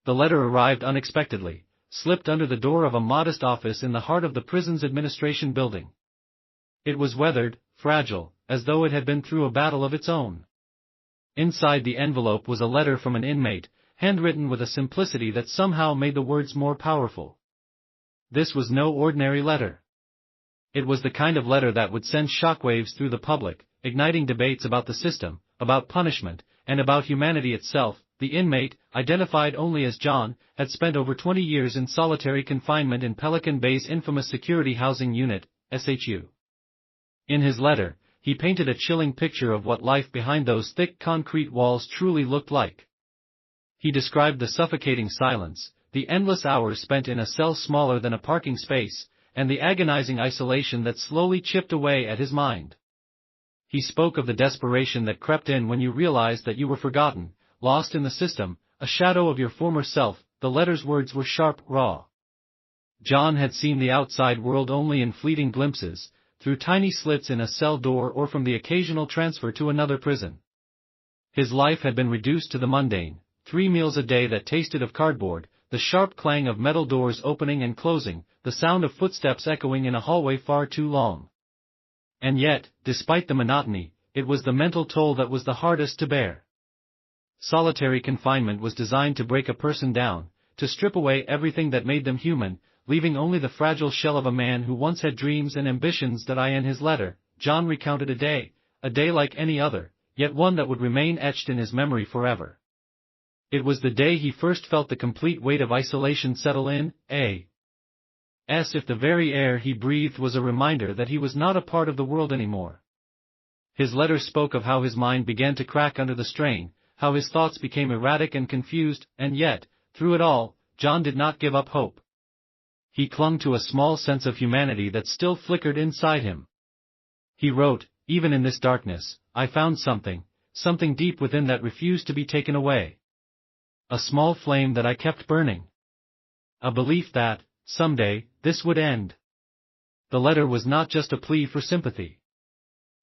The letter arrived unexpectedly, slipped under the door of a modest office in the heart of the prison's administration building. It was weathered, fragile, as though it had been through a battle of its own. Inside the envelope was a letter from an inmate, handwritten with a simplicity that somehow made the words more powerful. This was no ordinary letter. It was the kind of letter that would send shockwaves through the public, igniting debates about the system, about punishment, and about humanity itself. The inmate, identified only as John, had spent over 20 years in solitary confinement in Pelican Bay's infamous security housing unit, SHU. In his letter, he painted a chilling picture of what life behind those thick concrete walls truly looked like. He described the suffocating silence, the endless hours spent in a cell smaller than a parking space, and the agonizing isolation that slowly chipped away at his mind. He spoke of the desperation that crept in when you realized that you were forgotten, lost in the system, a shadow of your former self. The letter's words were sharp, raw. John had seen the outside world only in fleeting glimpses, through tiny slits in a cell door or from the occasional transfer to another prison. His life had been reduced to the mundane, 3 meals a day that tasted of cardboard, the sharp clang of metal doors opening and closing, the sound of footsteps echoing in a hallway far too long. And yet, despite the monotony, it was the mental toll that was the hardest to bear. Solitary confinement was designed to break a person down, to strip away everything that made them human, leaving only the fragile shell of a man who once had dreams and ambitions. In his letter, John recounted a day like any other, yet one that would remain etched in his memory forever. It was the day he first felt the complete weight of isolation settle in, as if the very air he breathed was a reminder that he was not a part of the world anymore. His letter spoke of how his mind began to crack under the strain, how his thoughts became erratic and confused, and yet, through it all, John did not give up hope. He clung to a small sense of humanity that still flickered inside him. He wrote, "Even in this darkness, I found something deep within that refused to be taken away. A small flame that I kept burning. A belief that, someday, this would end." The letter was not just a plea for sympathy.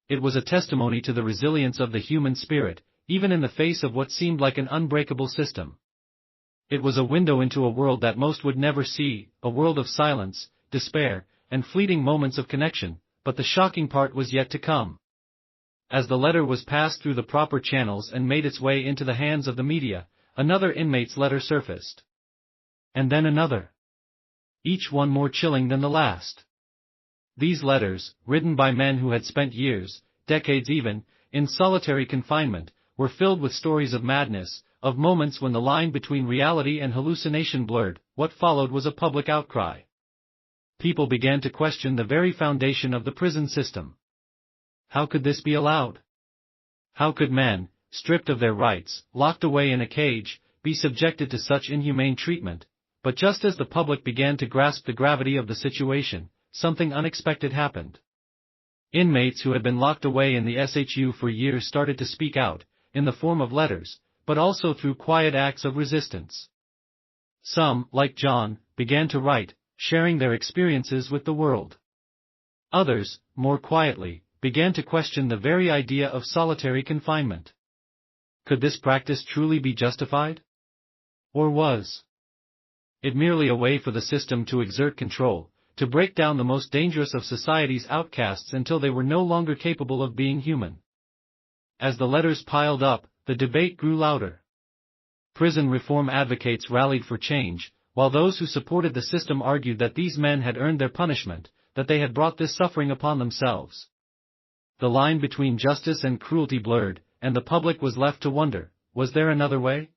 It was a testimony to the resilience of the human spirit, even in the face of what seemed like an unbreakable system. It was a window into a world that most would never see, a world of silence, despair, and fleeting moments of connection, but the shocking part was yet to come. As the letter was passed through the proper channels and made its way into the hands of the media, another inmate's letter surfaced. And then another. Each one more chilling than the last. These letters, written by men who had spent years, decades even, in solitary confinement, were filled with stories of madness, of moments when the line between reality and hallucination blurred. What followed was a public outcry. People began to question the very foundation of the prison system. How could this be allowed? How could men, stripped of their rights, locked away in a cage, be subjected to such inhumane treatment? But just as the public began to grasp the gravity of the situation, something unexpected happened. Inmates who had been locked away in the SHU for years started to speak out, in the form of letters, but also through quiet acts of resistance. Some, like John, began to write, sharing their experiences with the world. Others, more quietly, began to question the very idea of solitary confinement. Could this practice truly be justified? Or was it merely a way for the system to exert control, to break down the most dangerous of society's outcasts until they were no longer capable of being human? As the letters piled up, the debate grew louder. Prison reform advocates rallied for change, while those who supported the system argued that these men had earned their punishment, that they had brought this suffering upon themselves. The line between justice and cruelty blurred, and the public was left to wonder, was there another way?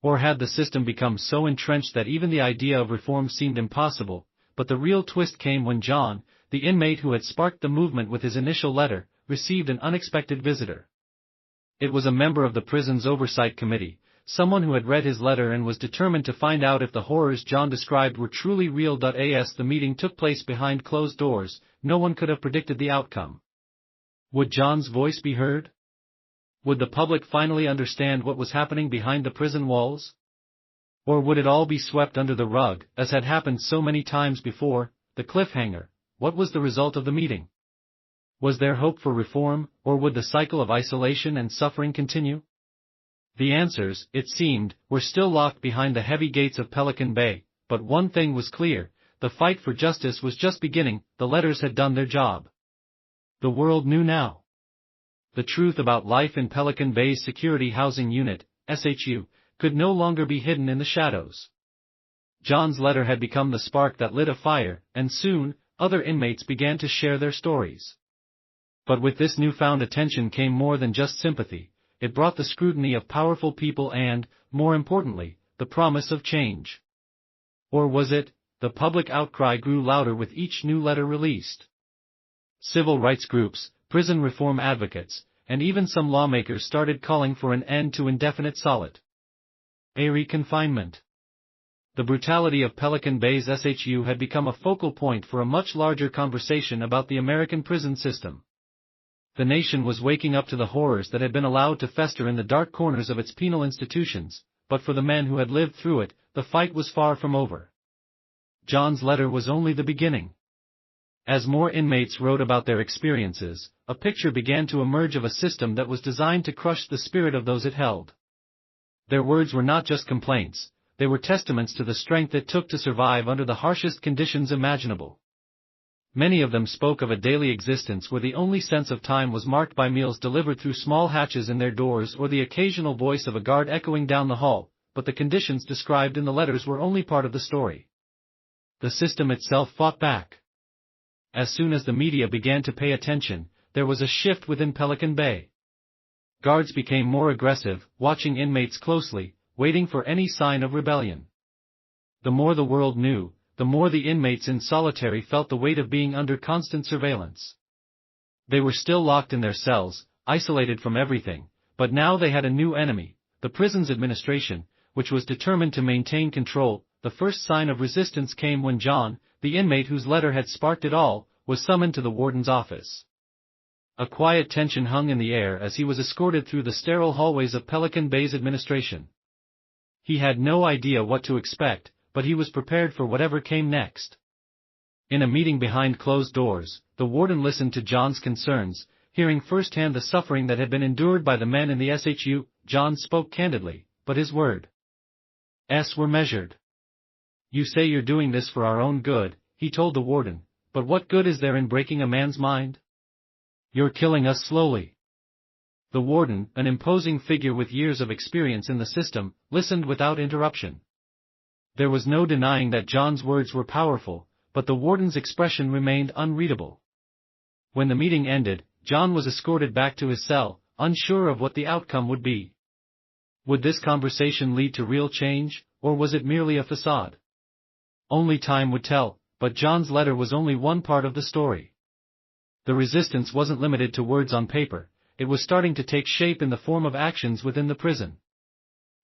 Or had the system become so entrenched that even the idea of reform seemed impossible? But the real twist came when John, the inmate who had sparked the movement with his initial letter, received an unexpected visitor. It was a member of the prison's oversight committee, someone who had read his letter and was determined to find out if the horrors John described were truly real. As the meeting took place behind closed doors, no one could have predicted the outcome. Would John's voice be heard? Would the public finally understand what was happening behind the prison walls? Or would it all be swept under the rug, as had happened so many times before? The cliffhanger. What was the result of the meeting? Was there hope for reform, or would the cycle of isolation and suffering continue? The answers, it seemed, were still locked behind the heavy gates of Pelican Bay, but one thing was clear: the fight for justice was just beginning. The letters had done their job. The world knew now. The truth about life in Pelican Bay's Security Housing Unit, SHU, could no longer be hidden in the shadows. John's letter had become the spark that lit a fire, and soon, other inmates began to share their stories. But with this newfound attention came more than just sympathy. It brought the scrutiny of powerful people and, more importantly, the promise of change. Or was it? The public outcry grew louder with each new letter released. Civil rights groups, prison reform advocates, and even some lawmakers started calling for an end to indefinite solitary confinement. The brutality of Pelican Bay's SHU had become a focal point for a much larger conversation about the American prison system. The nation was waking up to the horrors that had been allowed to fester in the dark corners of its penal institutions, but for the men who had lived through it, the fight was far from over. John's letter was only the beginning. As more inmates wrote about their experiences, a picture began to emerge of a system that was designed to crush the spirit of those it held. Their words were not just complaints, they were testaments to the strength it took to survive under the harshest conditions imaginable. Many of them spoke of a daily existence where the only sense of time was marked by meals delivered through small hatches in their doors or the occasional voice of a guard echoing down the hall, but the conditions described in the letters were only part of the story. The system itself fought back. As soon as the media began to pay attention, there was a shift within Pelican Bay. Guards became more aggressive, watching inmates closely, waiting for any sign of rebellion. The more the world knew, the more the inmates in solitary felt the weight of being under constant surveillance. They were still locked in their cells, isolated from everything, but now they had a new enemy, the prison's administration, which was determined to maintain control. The first sign of resistance came when John, the inmate whose letter had sparked it all, was summoned to the warden's office. A quiet tension hung in the air as he was escorted through the sterile hallways of Pelican Bay's administration. He had no idea what to expect, but he was prepared for whatever came next. In a meeting behind closed doors, the warden listened to John's concerns, hearing firsthand the suffering that had been endured by the men in the SHU. John spoke candidly, but his words were measured. "You say you're doing this for our own good," he told the warden, "but what good is there in breaking a man's mind? You're killing us slowly." The warden, an imposing figure with years of experience in the system, listened without interruption. There was no denying that John's words were powerful, but the warden's expression remained unreadable. When the meeting ended, John was escorted back to his cell, unsure of what the outcome would be. Would this conversation lead to real change, or was it merely a facade? Only time would tell, but John's letter was only one part of the story. The resistance wasn't limited to words on paper, it was starting to take shape in the form of actions within the prison.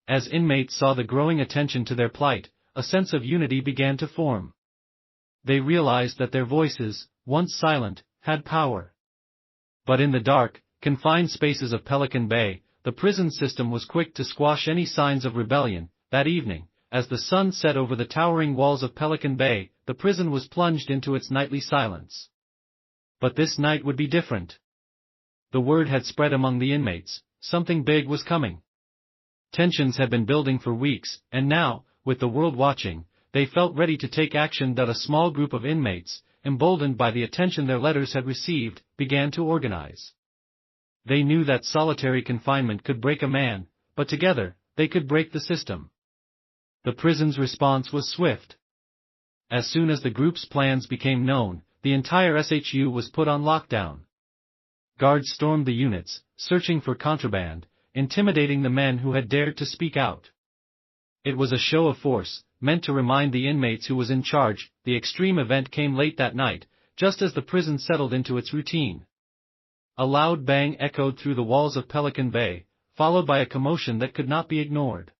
As inmates saw the growing attention to their plight, a sense of unity began to form. They realized that their voices, once silent, had power. But in the dark, confined spaces of Pelican Bay, the prison system was quick to squash any signs of rebellion. That evening, as the sun set over the towering walls of Pelican Bay, the prison was plunged into its nightly silence. But this night would be different. The word had spread among the inmates, something big was coming. Tensions had been building for weeks, and now, with the world watching, they felt ready to take action. That a small group of inmates, emboldened by the attention their letters had received, began to organize. They knew that solitary confinement could break a man, but together, they could break the system. The prison's response was swift. As soon as the group's plans became known, the entire SHU was put on lockdown. Guards stormed the units, searching for contraband, intimidating the men who had dared to speak out. It was a show of force, meant to remind the inmates who was in charge. The extreme event came late that night, just as the prison settled into its routine. A loud bang echoed through the walls of Pelican Bay, followed by a commotion that could not be ignored.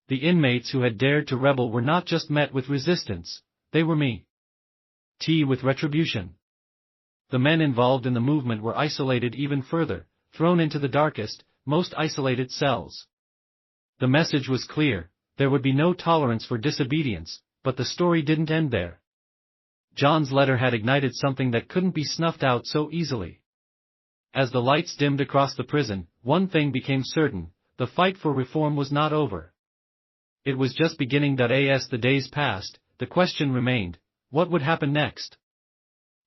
The inmates who had dared to rebel were not just met with resistance, they were met with retribution. The men involved in the movement were isolated even further, thrown into the darkest, most isolated cells. The message was clear: there would be no tolerance for disobedience, but the story didn't end there. John's letter had ignited something that couldn't be snuffed out so easily. As the lights dimmed across the prison, one thing became certain: the fight for reform was not over. It was just beginning. As the days passed, the question remained, what would happen next?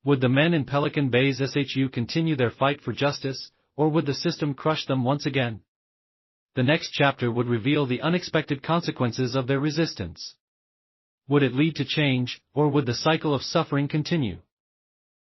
Would the men in Pelican Bay's SHU continue their fight for justice, or would the system crush them once again? The next chapter would reveal the unexpected consequences of their resistance. Would it lead to change, or would the cycle of suffering continue?